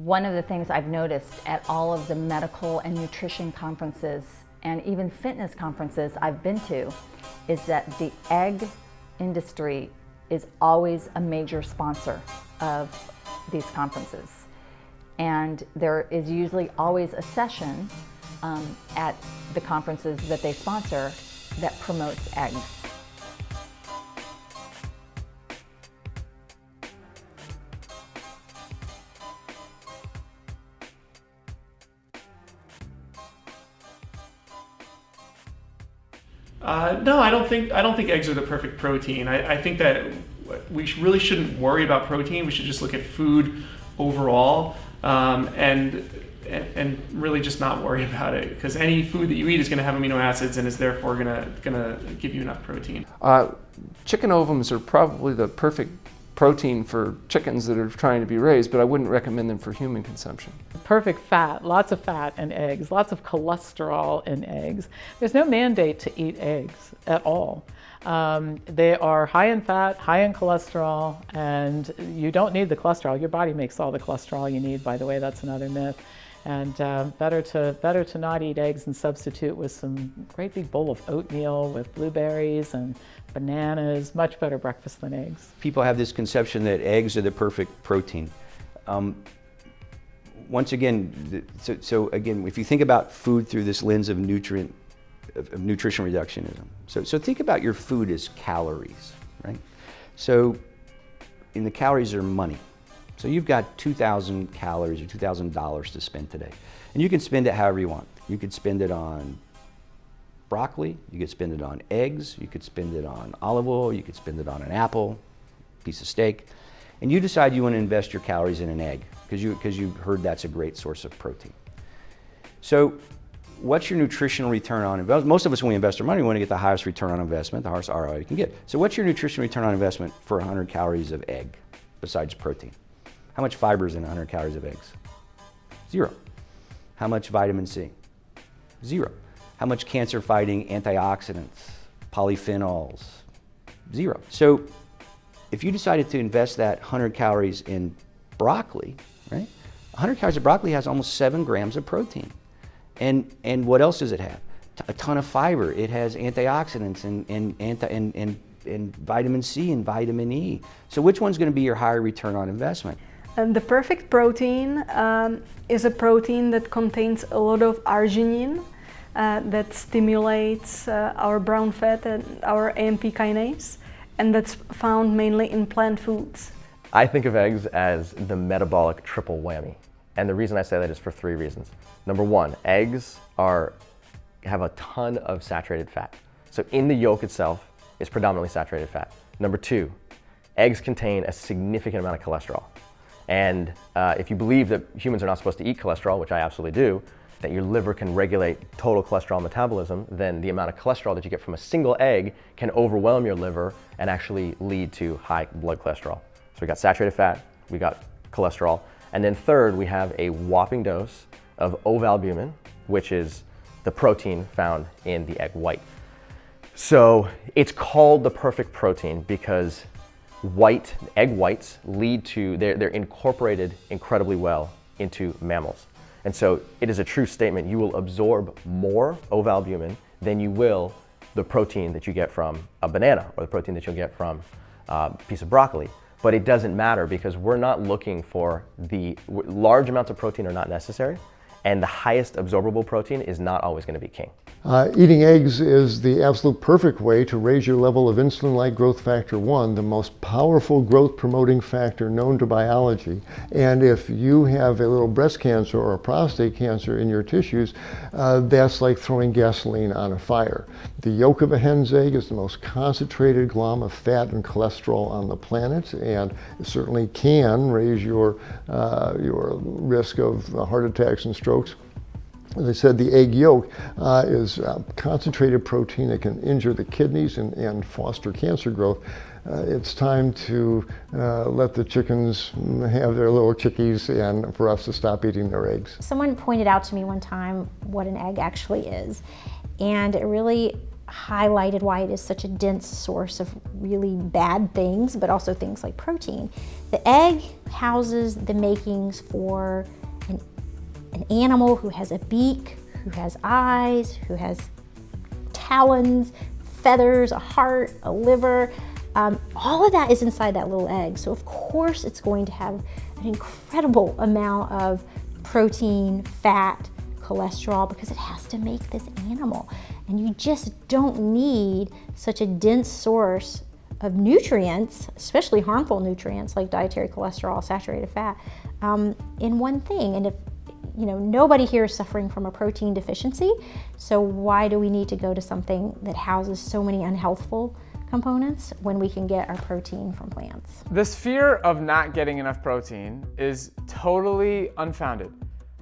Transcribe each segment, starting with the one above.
One of the things I've noticed at all of the medical and nutrition conferences and even fitness conferences I've been to is that the egg industry is always a major sponsor of these conferences. And there is usually always a session at the conferences that they sponsor that promotes eggs. No, I don't think eggs are the perfect protein. I think that we really shouldn't worry about protein. We should just look at food overall and really just not worry about it, because any food that you eat is going to have amino acids and is therefore going to give you enough protein. Chicken ovums are probably the perfect protein for chickens that are trying to be raised, but I wouldn't recommend them for human consumption. Perfect fat, lots of fat in eggs, lots of cholesterol in eggs. There's no mandate to eat eggs at all. They are high in fat, high in cholesterol, and you don't need the cholesterol. Your body makes all the cholesterol you need, by the way. That's another myth. And better to not eat eggs and substitute with some great big bowl of oatmeal with blueberries and bananas. Much better breakfast than eggs. People have this conception that eggs are the perfect protein. Once again, so again, if you think about food through this lens of nutrition reductionism, so think about your food as calories, right? So, the calories are money. So you've got 2,000 calories or $2,000 to spend today. And you can spend it however you want. You could spend it on broccoli, you could spend it on eggs, you could spend it on olive oil, you could spend it on an apple, piece of steak. And you decide you want to invest your calories in an egg because you heard that's a great source of protein. So what's your nutritional return on investment? Most of us, when we invest our money, we want to get the highest return on investment, the highest ROI you can get. So what's your nutritional return on investment for 100 calories of egg besides protein? How much fiber is in 100 calories of eggs? 0. How much vitamin C? 0. How much cancer-fighting antioxidants, polyphenols? 0. So if you decided to invest that 100 calories in broccoli, right? 100 calories of broccoli has almost 7 grams of protein. And what else does it have? A ton of fiber. It has antioxidants and vitamin C and vitamin E. So which one's going to be your higher return on investment? The perfect protein is a protein that contains a lot of arginine that stimulates our brown fat and our AMP kinase, and that's found mainly in plant foods. I think of eggs as the metabolic triple whammy. And the reason I say that is for 3 reasons. Number 1, eggs have a ton of saturated fat. So in the yolk itself is predominantly saturated fat. Number 2, eggs contain a significant amount of cholesterol. And if you believe that humans are not supposed to eat cholesterol, which I absolutely do, that your liver can regulate total cholesterol metabolism, then the amount of cholesterol that you get from a single egg can overwhelm your liver and actually lead to high blood cholesterol. So we got saturated fat, we got cholesterol, and then third, we have a whopping dose of ovalbumin, which is the protein found in the egg white. So it's called the perfect protein because egg whites lead to, they're incorporated incredibly well into mammals. And so it is a true statement, you will absorb more ovalbumin than you will the protein that you get from a banana or the protein that you'll get from a piece of broccoli. But it doesn't matter because we're not looking for large amounts of protein are not necessary, and the highest absorbable protein is not always going to be king. Eating eggs is the absolute perfect way to raise your level of insulin-like growth factor 1, the most powerful growth promoting factor known to biology. And if you have a little breast cancer or a prostate cancer in your tissues, that's like throwing gasoline on a fire. The yolk of a hen's egg is the most concentrated glom of fat and cholesterol on the planet, and it certainly can raise your risk of heart attacks and strokes. As I said, the egg yolk is concentrated protein that can injure the kidneys and foster cancer growth. It's time to let the chickens have their little chickies and for us to stop eating their eggs. Someone pointed out to me one time what an egg actually is, and it really highlighted why it is such a dense source of really bad things, but also things like protein. The egg houses the makings for an animal who has a beak, who has eyes, who has talons, feathers, a heart, a liver. All of that is inside that little egg. So of course it's going to have an incredible amount of protein, fat, cholesterol, because it has to make this animal. And you just don't need such a dense source of nutrients, especially harmful nutrients like dietary cholesterol, saturated fat, in one thing. And if nobody here is suffering from a protein deficiency, so why do we need to go to something that houses so many unhealthful components when we can get our protein from plants? This fear of not getting enough protein is totally unfounded.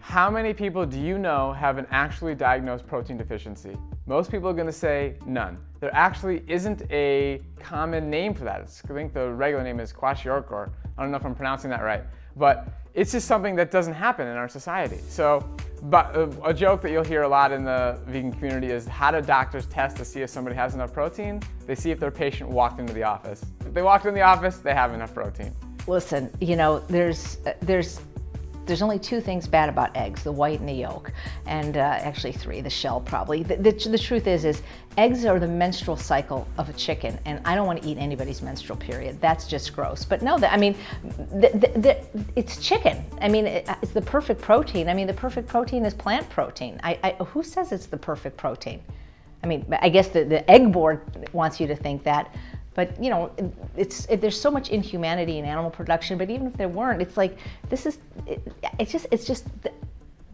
How many people do you know have an actually diagnosed protein deficiency? Most people are going to say none. There actually isn't a common name for that. I think the regular name is kwashiorkor. I don't know if I'm pronouncing that right, but it's just something that doesn't happen in our society. So, but a joke that you'll hear a lot in the vegan community is, how do doctors test to see if somebody has enough protein? They see if their patient walked into the office. If they walked in the office, they have enough protein. Listen, there's only two things bad about eggs, the white and the yolk, and actually three, the shell probably. The truth is eggs are the menstrual cycle of a chicken, and I don't want to eat anybody's menstrual period. That's just gross. But no, it's chicken. I mean, it's the perfect protein. I mean, the perfect protein is plant protein. Who says it's the perfect protein? I mean, I guess the egg board wants you to think that. But there's so much inhumanity in animal production. But even if there weren't, it's like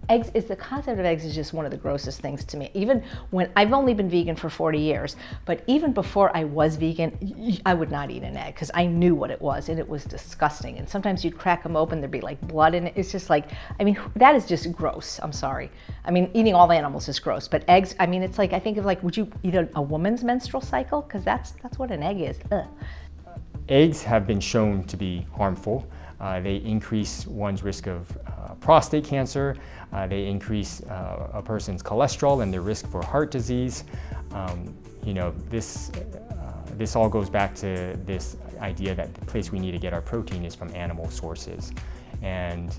the concept of eggs is just one of the grossest things to me. Even when I've only been vegan for 40 years, but even before I was vegan, I would not eat an egg because I knew what it was, and it was disgusting. And sometimes you'd crack them open, there'd be like blood in it. It's just like, I mean, that is just gross. I'm sorry. I mean, eating all animals is gross, but eggs, I mean, it's like, I think of like, would you eat a woman's menstrual cycle? Because that's what an egg is. Ugh. Eggs have been shown to be harmful. They increase one's risk of prostate cancer. They increase a person's cholesterol and their risk for heart disease. This all goes back to this idea that the place we need to get our protein is from animal sources. And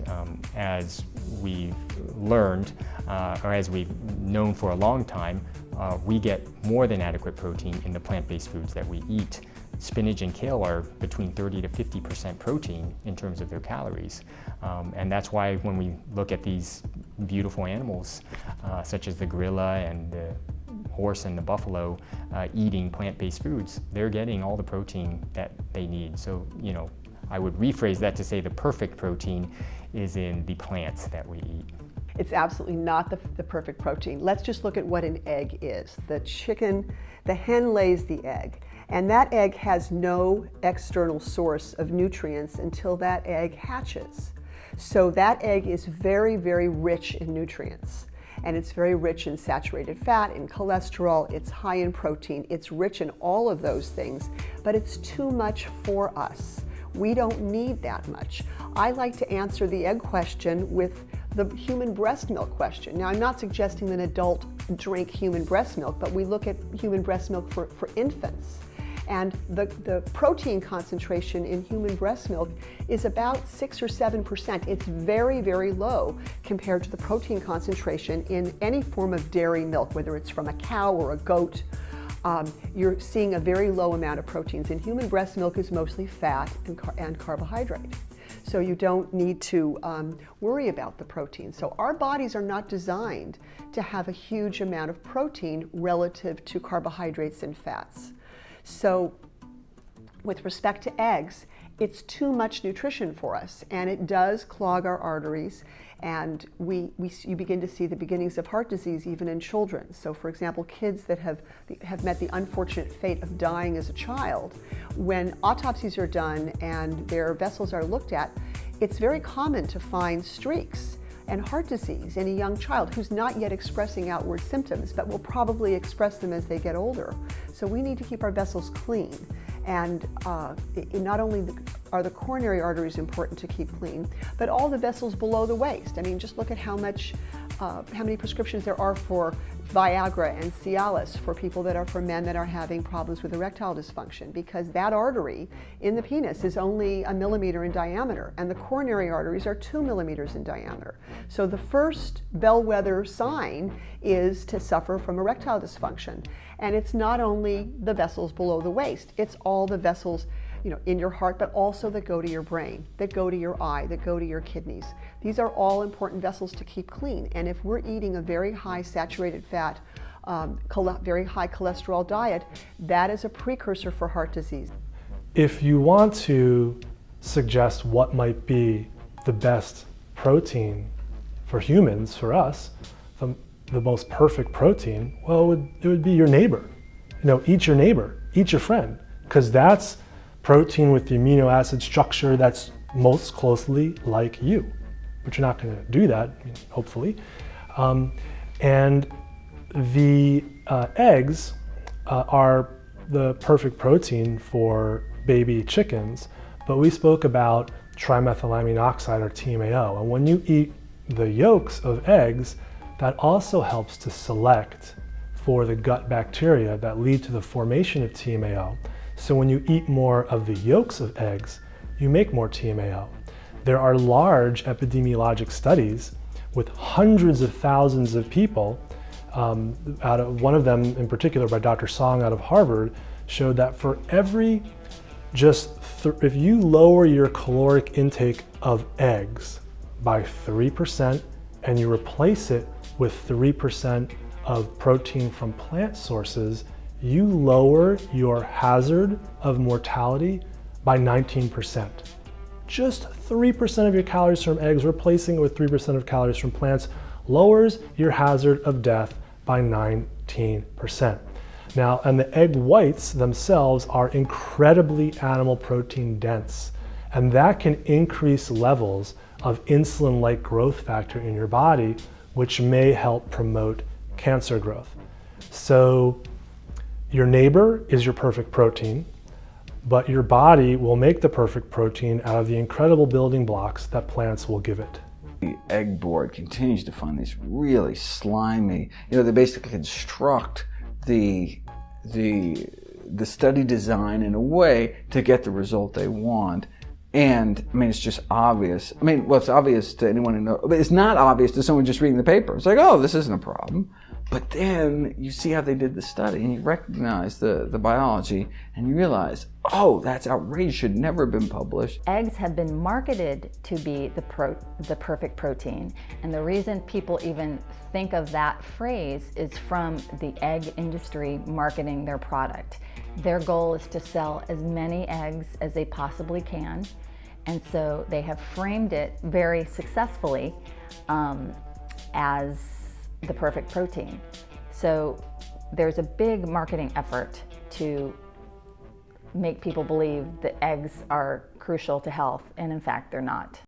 as we've learned, or as we've known for a long time, we get more than adequate protein in the plant-based foods that we eat. Spinach and kale are between 30 to 50% protein in terms of their calories. And that's why when we look at these beautiful animals, such as the gorilla and the horse and the buffalo, eating plant-based foods, they're getting all the protein that they need. So, I would rephrase that to say the perfect protein is in the plants that we eat. It's absolutely not the perfect protein. Let's just look at what an egg is. The hen lays the egg. And that egg has no external source of nutrients until that egg hatches. So that egg is very, very rich in nutrients. And it's very rich in saturated fat, in cholesterol, it's high in protein, it's rich in all of those things, but it's too much for us. We don't need that much. I like to answer the egg question with the human breast milk question. Now, I'm not suggesting that an adult drink human breast milk, but we look at human breast milk for infants. And the protein concentration in human breast milk is about 6 or 7%. It's very, very low compared to the protein concentration in any form of dairy milk, whether it's from a cow or a goat. You're seeing a very low amount of proteins. And human breast milk is mostly fat and carbohydrate. So you don't need to worry about the protein. So our bodies are not designed to have a huge amount of protein relative to carbohydrates and fats. So with respect to eggs, it's too much nutrition for us, and it does clog our arteries, and you begin to see the beginnings of heart disease even in children. So for example, kids that have met the unfortunate fate of dying as a child, when autopsies are done and their vessels are looked at, it's very common to find streaks and heart disease in a young child who's not yet expressing outward symptoms, but will probably express them as they get older. So we need to keep our vessels clean. And not only are the coronary arteries important to keep clean, but all the vessels below the waist. I mean, just look at how much how many prescriptions there are for Viagra and Cialis for men that are having problems with erectile dysfunction, because that artery in the penis is only 1 millimeter in diameter and the coronary arteries are 2 millimeters in diameter. So the first bellwether sign is to suffer from erectile dysfunction. And it's not only the vessels below the waist, it's all the vessels in your heart, but also that go to your brain, that go to your eye, that go to your kidneys. These are all important vessels to keep clean. And if we're eating a very high saturated fat, very high cholesterol diet, that is a precursor for heart disease. If you want to suggest what might be the best protein for humans, for us, the most perfect protein, well, it would be your neighbor. Eat your neighbor, eat your friend, because that's protein with the amino acid structure that's most closely like you. But you're not going to do that, hopefully. And the eggs are the perfect protein for baby chickens, but we spoke about trimethylamine oxide, or TMAO. And when you eat the yolks of eggs, that also helps to select for the gut bacteria that lead to the formation of TMAO. So when you eat more of the yolks of eggs, you make more TMAO. There are large epidemiologic studies with hundreds of thousands of people. One of them in particular by Dr. Song out of Harvard showed that for every if you lower your caloric intake of eggs by 3% and you replace it with 3% of protein from plant sources, you lower your hazard of mortality by 19%. Just 3% of your calories from eggs, replacing it with 3% of calories from plants, lowers your hazard of death by 19%. Now, and the egg whites themselves are incredibly animal protein dense, and that can increase levels of insulin-like growth factor in your body, which may help promote cancer growth. So your neighbor is your perfect protein, but your body will make the perfect protein out of the incredible building blocks that plants will give it. The egg board continues to find these really slimy, they basically construct the study design in a way to get the result they want. And it's just obvious. It's obvious to anyone who knows, but it's not obvious to someone just reading the paper. It's like, oh, this isn't a problem. But then you see how they did the study and you recognize the biology and you realize, oh, that's outrageous, should never have been published. Eggs have been marketed to be the perfect protein. And the reason people even think of that phrase is from the egg industry marketing their product. Their goal is to sell as many eggs as they possibly can. And so they have framed it very successfully as the perfect protein. So there's a big marketing effort to make people believe that eggs are crucial to health, and in fact, they're not.